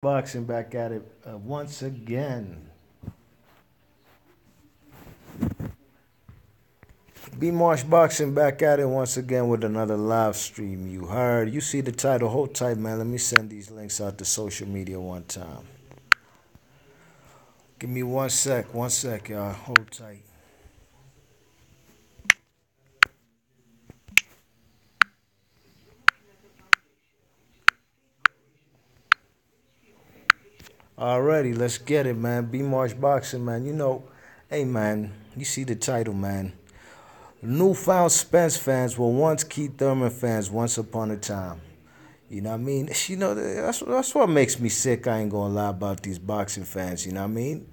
Boxing back at it once again. B Marsh Boxing back at it once again with another live stream. You heard. You see the title. Hold tight, man. Let me send these links out to social media one time. Give me 1 sec. 1 sec, y'all. Hold tight. Alrighty, let's get it, man. B Marsh Boxing, man. Hey, man. You see the title, man. Newfound Spence fans were once Keith Thurman fans once upon a time. You know what I mean? That's what makes me sick. I ain't gonna lie about these boxing fans. You know what I mean?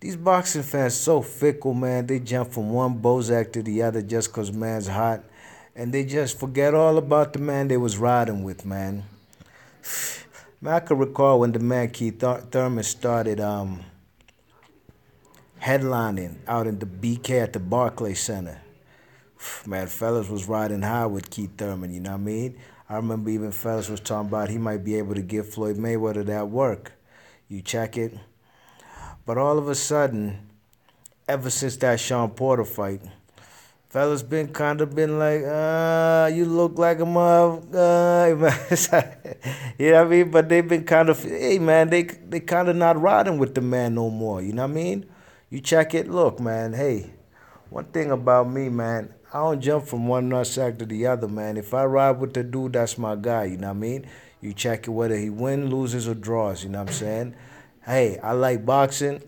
These boxing fans so fickle, man. They jump from one Bozak to the other just 'cause man's hot, and they just forget all about the man they was riding with, man. Man, I can recall when the man Keith Thurman started headlining out in the BK at the Barclays Center. Man, fellas was riding high with Keith Thurman. You know what I mean? I remember even fellas was talking about he might be able to give Floyd Mayweather that work. You check it. But all of a sudden, ever since that Sean Porter fight, fellas been like, you look like a mother, you know what I mean? But they've been kind of, hey man, they kind of not riding with the man no more. You know what I mean? You check it. Look, man. Hey, one thing about me, man, I don't jump from one nutsack to the other, man. If I ride with the dude, that's my guy. You know what I mean? You check it whether he wins, loses, or draws. You know what I'm saying? Hey, I like boxing.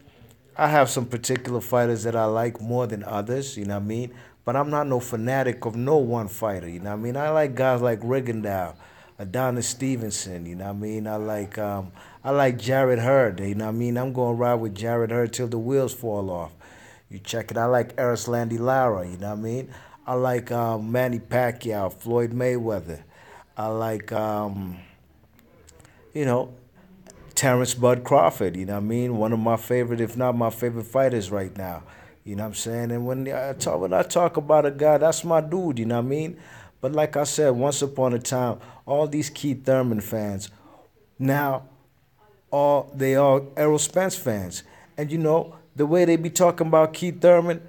I have some particular fighters that I like more than others, you know what I mean? But I'm not no fanatic of no one fighter, you know what I mean? I like guys like Rigondeaux, Adonis Stevenson, you know what I mean? I like Jared Hurd, you know what I mean? I'm gonna ride with Jared Hurd till the wheels fall off. You check it. I like Eris Landy Lara, you know what I mean? I like Manny Pacquiao, Floyd Mayweather. I like you know, Terrence Bud Crawford, you know what I mean? One of my favorite, if not my favorite fighters right now. You know what I'm saying? And when I talk about a guy, that's my dude, you know what I mean? But like I said, once upon a time, all these Keith Thurman fans, now they are Errol Spence fans. And the way they be talking about Keith Thurman,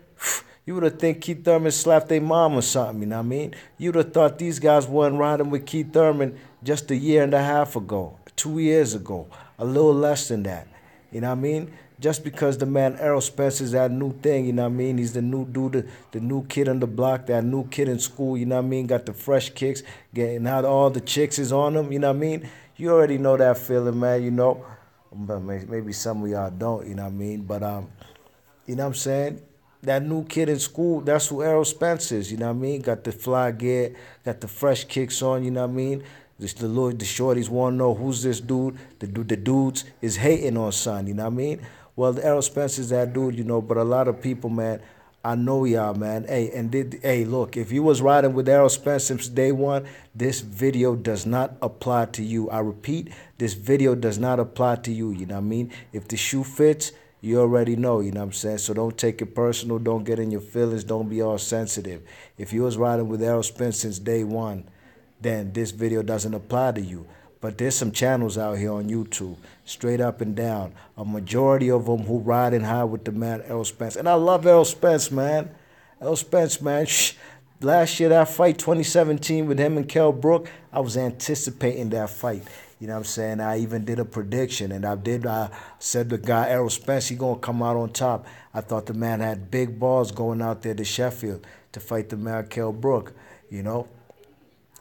you would have think Keith Thurman slapped their mom or something, you know what I mean? You would have thought these guys weren't riding with Keith Thurman just a year and a half ago, 2 years ago, a little less than that. You know what I mean? Just because the man Errol Spence is that new thing, you know what I mean? He's the new dude, the new kid on the block, that new kid in school, you know what I mean? Got the fresh kicks, getting out all the chicks is on him, you know what I mean? You already know that feeling, man, you know. But maybe some of y'all don't, you know what I mean? But you know what I'm saying? That new kid in school, that's who Errol Spence is, you know what I mean? Got the fly gear, got the fresh kicks on, you know what I mean? The shorties want to know who's this dude. The dudes is hating on son, you know what I mean? Well, the Errol Spence is that dude, but a lot of people, man, I know y'all, man. Hey, look, if you was riding with Errol Spence since day one, this video does not apply to you. I repeat, this video does not apply to you, you know what I mean? If the shoe fits, you already know, you know what I'm saying? So don't take it personal. Don't get in your feelings. Don't be all sensitive. If you was riding with Errol Spence since day one, then this video doesn't apply to you. But there's some channels out here on YouTube, straight up and down. A majority of them who riding high with the man Errol Spence. And I love Errol Spence, man. Errol Spence, man. Last year, that fight, 2017, with him and Kell Brook, I was anticipating that fight. You know what I'm saying? I even did a prediction, and I said the guy, Errol Spence, he going to come out on top. I thought the man had big balls going out there to Sheffield to fight the man Kell Brook, you know.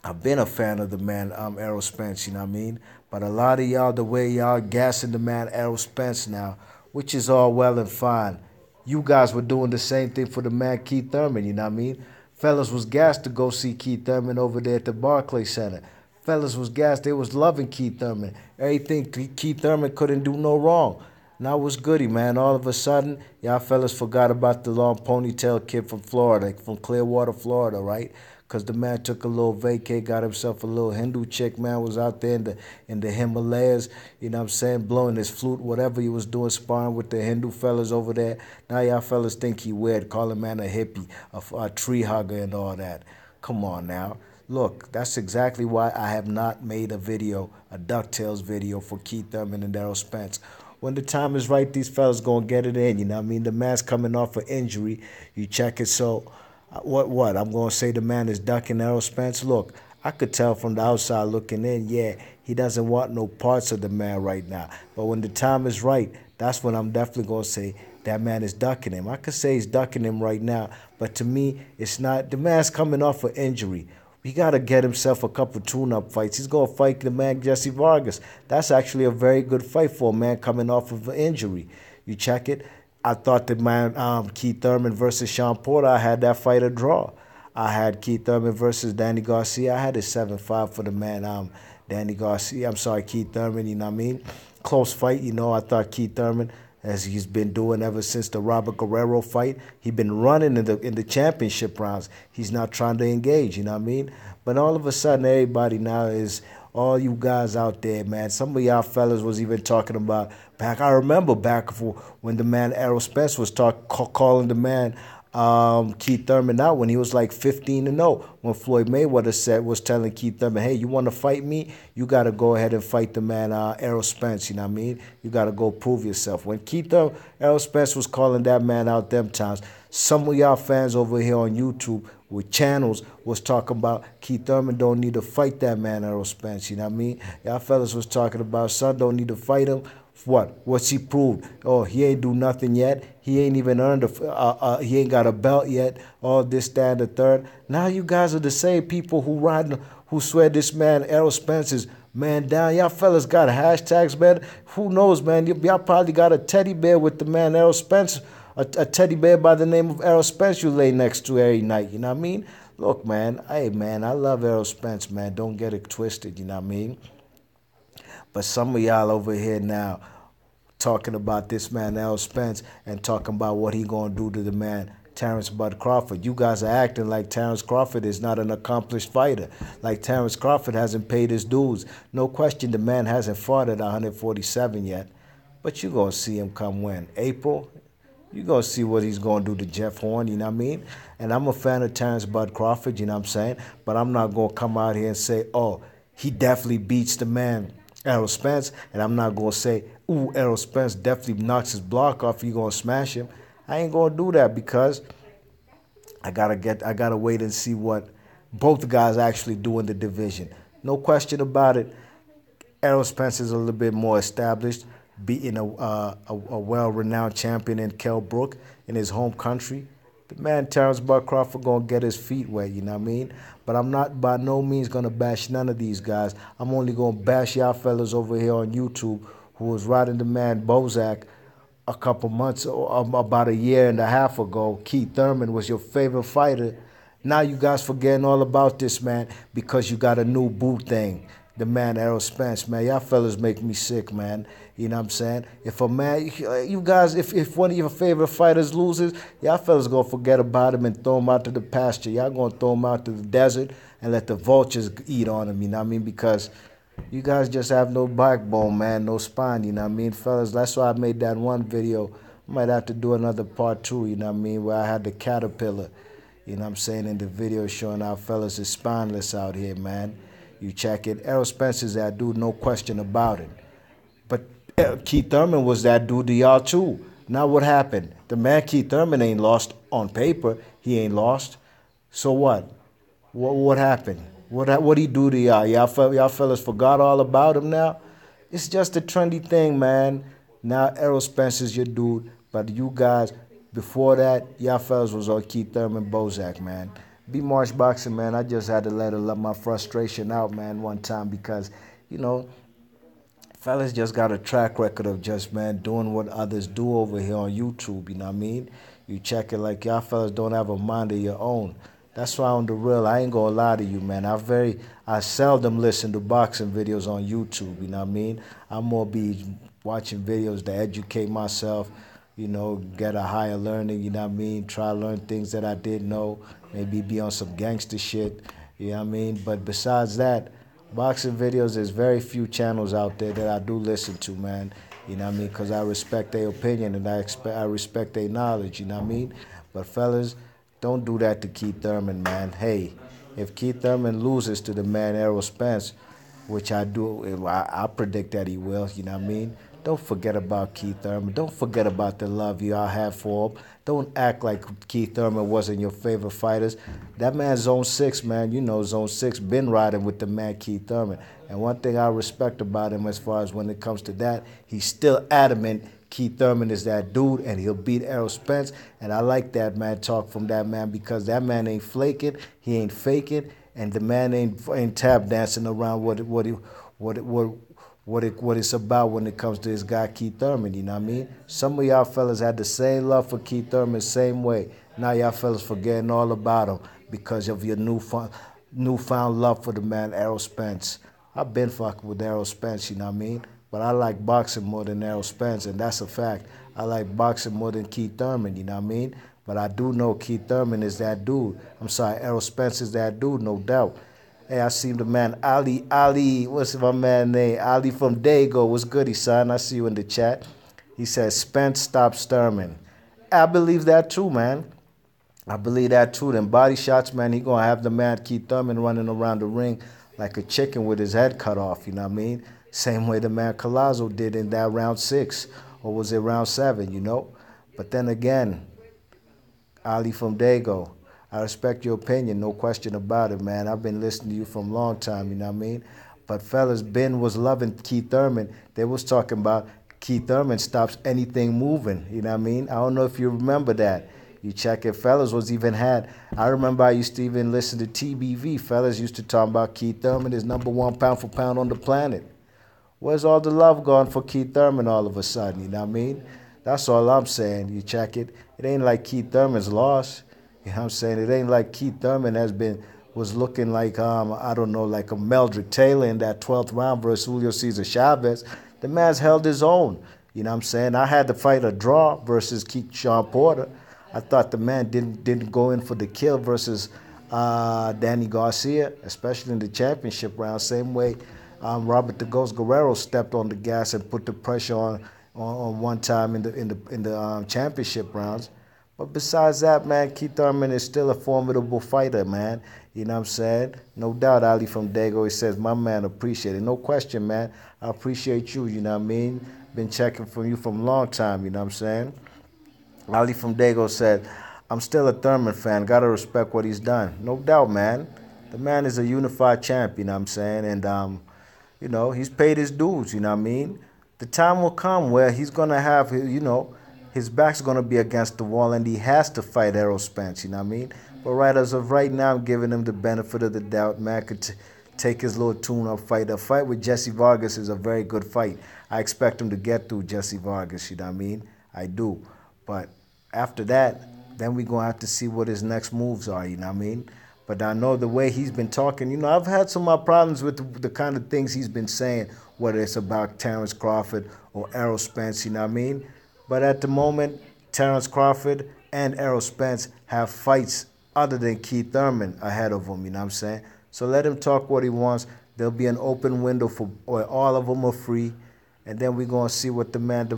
I've been a fan of the man Errol Spence, you know what I mean? But a lot of y'all, the way y'all gassing the man Errol Spence now, which is all well and fine. You guys were doing the same thing for the man Keith Thurman, you know what I mean? Fellas was gassed to go see Keith Thurman over there at the Barclays Center. Fellas was gassed. They was loving Keith Thurman. Everything Keith Thurman couldn't do no wrong. Now what's goody, man? All of a sudden, y'all fellas forgot about the long ponytail kid from Florida, from Clearwater, Florida, right? Because the man took a little vacay, got himself a little Hindu chick, man, was out there in the Himalayas, you know what I'm saying, blowing his flute, whatever he was doing, sparring with the Hindu fellas over there. Now y'all fellas think he weird, call him man a hippie, a tree hugger and all that. Come on now. Look, that's exactly why I have not made a video, a DuckTales video for Keith Thurman and Errol Spence. When the time is right, these fellas gonna get it in. You know what I mean? The man's coming off an injury. You check it. So, what? I'm gonna say the man is ducking Errol Spence. Look, I could tell from the outside looking in. Yeah, he doesn't want no parts of the man right now. But when the time is right, that's when I'm definitely gonna say that man is ducking him. I could say he's ducking him right now, but to me, it's not. The man's coming off an injury. He got to get himself a couple tune-up fights. He's going to fight the man Jesse Vargas. That's actually a very good fight for a man coming off of an injury. You check it. I thought the man Keith Thurman versus Sean Porter, I had that fight a draw. I had Keith Thurman versus Danny Garcia. I had it 7-5 for the man Danny Garcia. I'm sorry, Keith Thurman, you know what I mean? Close fight, you know. I thought Keith Thurman, as he's been doing ever since the Robert Guerrero fight. He's been running in the championship rounds. He's not trying to engage, you know what I mean? But all of a sudden, everybody now is, all you guys out there, man. Some of y'all fellas was even talking about back. I remember back when the man Errol Spence was calling the man Keith Thurman out when he was like 15-0. When Floyd Mayweather was telling Keith Thurman, hey, you want to fight me? You got to go ahead and fight the man Errol Spence, you know what I mean? You got to go prove yourself. When Errol Spence was calling that man out them times, some of y'all fans over here on YouTube with channels was talking about Keith Thurman don't need to fight that man Errol Spence, you know what I mean? Y'all fellas was talking about son don't need to fight him. What? What's he proved? Oh, he ain't do nothing yet. He ain't even earned he ain't got a belt yet. All this, that, and the third. Now you guys are the same people who swear this man Errol Spence is man down. Y'all fellas got hashtags, man. Who knows, man? Y'all probably got a teddy bear with the man Errol Spence, a teddy bear by the name of Errol Spence you lay next to every night. You know what I mean? Look, man. Hey, man, I love Errol Spence, man. Don't get it twisted. You know what I mean? But some of y'all over here now talking about this man Errol Spence and talking about what he gonna do to the man Terrence Bud Crawford. You guys are acting like Terrence Crawford is not an accomplished fighter. Like Terrence Crawford hasn't paid his dues. No question the man hasn't fought at 147 yet. But you gonna see him come when? April? You gonna see what he's gonna do to Jeff Horn, you know what I mean? And I'm a fan of Terrence Bud Crawford, you know what I'm saying? But I'm not gonna come out here and say, oh, he definitely beats the man Errol Spence, and I'm not going to say, ooh, Errol Spence definitely knocks his block off, you're going to smash him. I ain't going to do that because I gotta wait and see what both guys actually do in the division. No question about it. Errol Spence is a little bit more established, beating a well-renowned champion in Kell Brook in his home country. The man Terrence Bud Crawford gonna get his feet wet, you know what I mean? But I'm not by no means gonna bash none of these guys. I'm only gonna bash y'all fellas over here on YouTube who was riding the man Bozak a couple months, about a year and a half ago. Keith Thurman was your favorite fighter. Now you guys forgetting all about this man because you got a new boo thing. The man Errol Spence, man. Y'all fellas make me sick, man. You know what I'm saying? If a man, you guys, if one of your favorite fighters loses, y'all fellas gonna forget about him and throw him out to the pasture. Y'all gonna throw him out to the desert and let the vultures eat on him, you know what I mean? Because you guys just have no backbone, man, no spine, you know what I mean? Fellas, that's why I made that one video. I might have to do another part 2, you know what I mean, where I had the caterpillar, you know what I'm saying, in the video showing our fellas is spineless out here, man. You check it. Errol Spence is that dude, no question about it. But Keith Thurman was that dude to y'all too. Now what happened? The man Keith Thurman ain't lost on paper. He ain't lost. So what? What happened? What he do to y'all? Y'all fellas forgot all about him now? It's just a trendy thing, man. Now Errol Spence is your dude. But you guys, before that, y'all fellas was on Keith Thurman Bozak, man. Be March Boxing, man. I just had to let my frustration out, man, one time because, you know, fellas just got a track record of just, man, doing what others do over here on YouTube, you know what I mean? You check it like y'all fellas don't have a mind of your own. That's why on the real, I ain't gonna lie to you, man. I seldom listen to boxing videos on YouTube, you know what I mean? I'm more be watching videos to educate myself, you know, get a higher learning, you know what I mean? Try to learn things that I didn't know. Maybe be on some gangster shit, you know what I mean? But besides that, boxing videos, there's very few channels out there that I do listen to, man. You know what I mean? Because I respect their opinion and I respect their knowledge, you know what I mean? But fellas, don't do that to Keith Thurman, man. Hey, if Keith Thurman loses to the man Errol Spence, which I do, I predict that he will, you know what I mean? Don't forget about Keith Thurman. Don't forget about the love you all have for him. Don't act like Keith Thurman wasn't your favorite fighters. That man's Zone 6, man. You know Zone 6 been riding with the man Keith Thurman. And one thing I respect about him as far as when it comes to that, he's still adamant Keith Thurman is that dude, and he'll beat Errol Spence. And I like that, man, talk from that man, because that man ain't flaking, he ain't faking, and the man ain't tap dancing around what it's about when it comes to this guy Keith Thurman. You know what I mean? Some of y'all fellas had the same love for Keith Thurman, same way. Now y'all fellas forgetting all about him because of your newfound love for the man Errol Spence. I've been fucking with Errol Spence, you know what I mean? But I like boxing more than Errol Spence, and that's a fact. I like boxing more than Keith Thurman, you know what I mean? But I do know Keith Thurman is that dude. I'm sorry, Errol Spence is that dude, no doubt. Hey, I seen the man Ali, what's my man name? Ali from Dago. What's goody, son? I see you in the chat. He says, Spence stops Thurman. I believe that too, man. I believe that too. Them body shots, man, he gonna have the man Keith Thurman running around the ring like a chicken with his head cut off, you know what I mean? Same way the man Collazo did in that round 6, or was it round 7, you know? But then again, Ali from Dago, I respect your opinion, no question about it, man. I've been listening to you from a long time, you know what I mean? But fellas, Ben was loving Keith Thurman. They was talking about Keith Thurman stops anything moving, you know what I mean? I don't know if you remember that. You check it, fellas was even had. I remember I used to even listen to TBV. Fellas used to talk about Keith Thurman is #1 pound for pound on the planet. Where's all the love gone for Keith Thurman all of a sudden, you know what I mean? That's all I'm saying. You check it. It ain't like Keith Thurman's lost. You know what I'm saying? It ain't like Keith Thurman was looking like, I don't know, like a Meldrick Taylor in that 12th round versus Julio Cesar Chavez. The man's held his own. You know what I'm saying? I had to fight a draw versus Sean Porter. I thought the man didn't go in for the kill versus Danny Garcia, especially in the championship round. Same way Robert the Ghost Guerrero stepped on the gas and put the pressure on one time in the championship rounds. But besides that, man, Keith Thurman is still a formidable fighter, man. You know what I'm saying? No doubt, Ali from Dago, he says, my man, appreciate it. No question, man. I appreciate you, you know what I mean? Been checking for you from a long time, you know what I'm saying? Ali from Dago said, I'm still a Thurman fan. Got to respect what he's done. No doubt, man. The man is a unified champ, you know what I'm saying? And, you know, he's paid his dues, you know what I mean? The time will come where he's going to have, you know, his back's going to be against the wall and he has to fight Errol Spence, you know what I mean? But right as of right now, I'm giving him the benefit of the doubt. Man could take his little tune-up fight. A fight with Jesse Vargas is a very good fight. I expect him to get through Jesse Vargas, you know what I mean? I do. But after that, then we're going to have to see what his next moves are, you know what I mean? But I know the way he's been talking, you know, I've had some of my problems with the kind of things he's been saying, whether it's about Terrence Crawford or Errol Spence, you know what I mean? But at the moment, Terrence Crawford and Errol Spence have fights other than Keith Thurman ahead of him, you know what I'm saying? So let him talk what he wants. There'll be an open window where all of them are free. And then we're going to see what the man,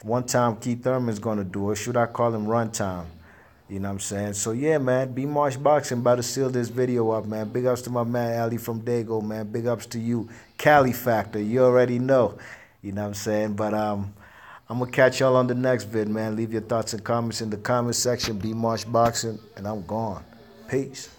one time Keith Thurman's going to do, or should I call him runtime? You know what I'm saying? So, yeah, man, B Marsh Boxing about to seal this video up, man. Big ups to my man, Ali from Dago, man. Big ups to you. Cali Factor, you already know. You know what I'm saying? But I'm going to catch y'all on the next vid, man. Leave your thoughts and comments in the comment section. B Marsh Boxing, and I'm gone. Peace.